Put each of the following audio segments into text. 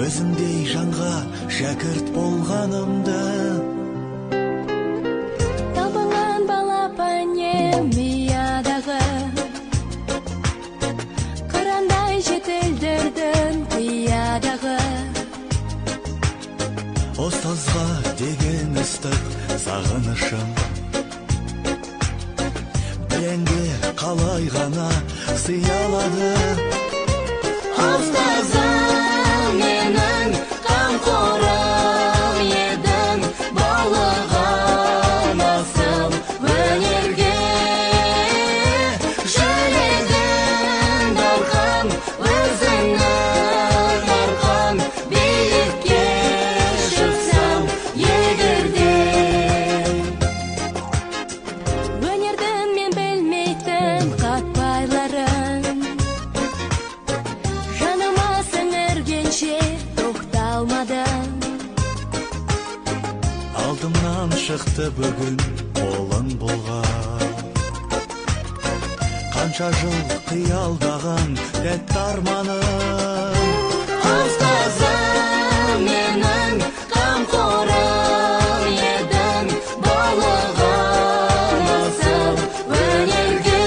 өзіңдей жанға шәкірт болғанымды. Табылған балапанем миядағы, қырандай жетілдірдің қиядағы. Ұстазға деген ыстық сағынышым, білеңге қалай ғана сыялады. Ұстазым менің қамқорым едің, баулыған асыл өнерге. Жүрегім дархан, өзіңнің арқан, биікке шықсам егерде. Өнерді мен білмейтін қатпайларын, жаныма сіңіргенше тоқталмадым. Алдымнан шықты бүгін қолың болған, қанша жыл қиялдаған тәтті арманым. Ұстазым менің қамқорым едің, баулыған асыл өнерге.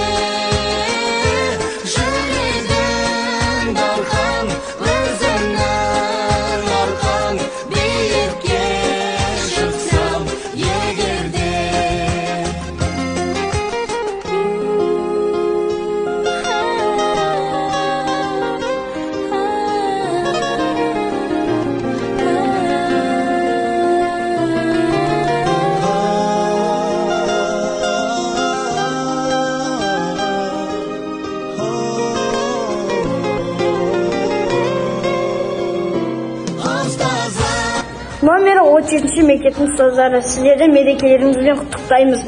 Жүрегім дархан, өзіңнің арқан, биікке шықсам егерде. Номері 37 мектептің ұстаздары, сіздерді мерекелеріңізбен құттықтаймыз.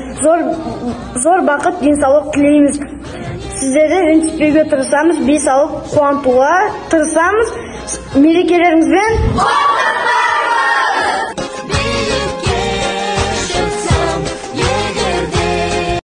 Зор бақыт, денсаулық тілейміз. Сіздерді ренжітпеуге тырысамыз, бей салып қуантуға тырысамыз. Мерекелеріңізбен